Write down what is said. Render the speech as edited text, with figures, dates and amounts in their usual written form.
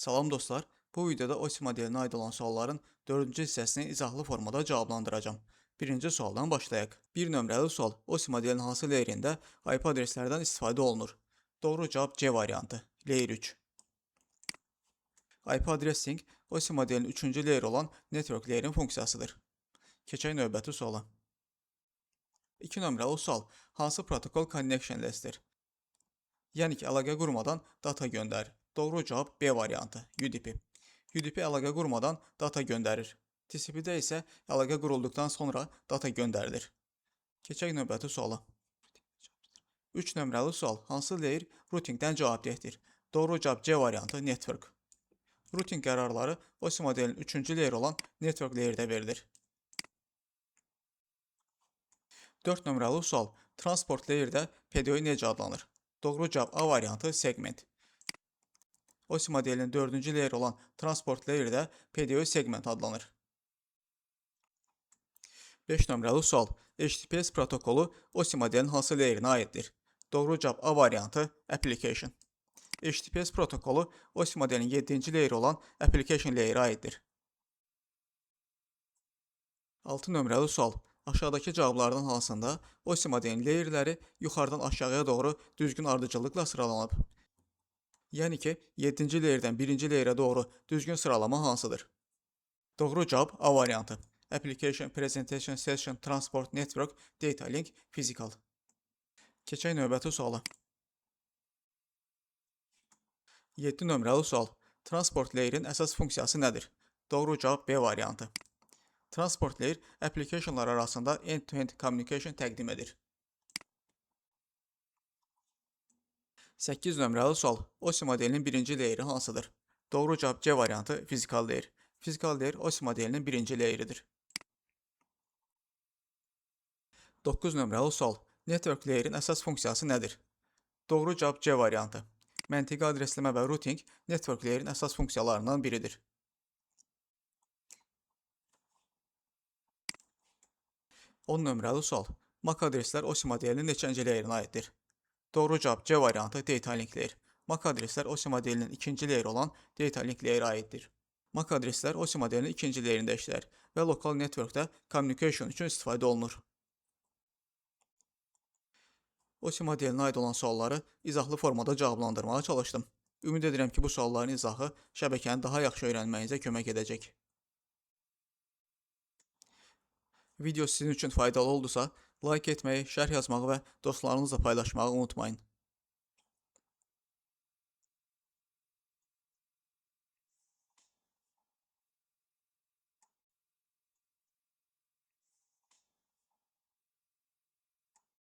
Salam dostlar, bu videoda OSI modelinə aid olan sualların 4-cü hissəsini izahlı formada cavablandıracağam. Birinci sualdan başlayaq. Bir nömrəli sual, OSI modelinin hansı layerində IP adreslərdən istifadə olunur? Doğru cavab C variantı, layer 3. IP addressing, OSI modelinin 3-cü layer olan network layerin funksiyasıdır. Keçək növbəti suala. 2 nömrəli sual, hansı protokol connection lessdir? Yəni ki, əlaqə qurmadan data göndərir. Doğru cavab B variantı, UDP. UDP əlaqə qurmadan data göndərir. TCP-də isə əlaqə qurulduqdan sonra data göndərilir. Keçək növbəti suala. 3 nömrəli sual, hansı layer routingdən cavabdehdir? Doğru cavab C variantı, network. Routing qərarları OSI modelinin 3-cü layer olan network layerdə verilir. 4 nömrəli sual, transport layerdə PDO necə adlanır? Doğru cavab A variantı, segment. OSI modelinin 4-cü layer olan transport layerdə PDO segment adlanır. 5 nömrəli sual, HTTPS protokolu OSI modelinin hansı layerinə aiddir? Doğru cavab A variantı, application. HTTPS protokolu OSI modelinin 7-ci layer olan application layerə aiddir. 6 nömrəli sual, aşağıdakı cavablardan hansında OSI modelinin layerləri yuxarıdan aşağıya doğru düzgün ardıcıllıqla sıralanıb? Yəni ki, 7-ci layerdən 1-ci layerə doğru düzgün sıralama hansıdır? Doğru cavab A variantı. Application, Presentation, Session, Transport, Network, Data Link, Physical. Keçək növbəti suala. 7 nömrəli sual. Transport layerin əsas funksiyası nədir? Doğru cavab B variantı. Transport layer applicationlar arasında end-to-end communication təqdim edir. 8 nömrəli sual. OSI modelinin 1-ci layeri hansıdır? Doğru cavab C variantı, physical layer. Physical layer OSI modelinin 1-ci layeridir. 9 nömrəli sual. Network layerin əsas funksiyası nədir? Doğru cavab C variantı. Məntiqi adresləmə və routing network layerin əsas funksiyalarından biridir. 10 nömrəli sual. MAC adreslər OSI modelinin neçənci layerinə aiddir? Doğru cavab C variantı, data link layer. MAC adreslər OSI modelinin 2-ci layeri olan data link layerə aiddir. MAC adreslər OSI modelinin 2-ci layerində işləyir və lokal networkdə communication üçün istifadə olunur. OSI modelinə aid olan sualları izahlı formada cavablandırmağa çalışdım. Ümid edirəm ki, bu sualların izahı şəbəkəni daha yaxşı öyrənməyinizə kömək edəcək. Video sizin üçün faydalı oldusa, like etməyi, şərh yazmağı və dostlarınızla paylaşmağı unutmayın.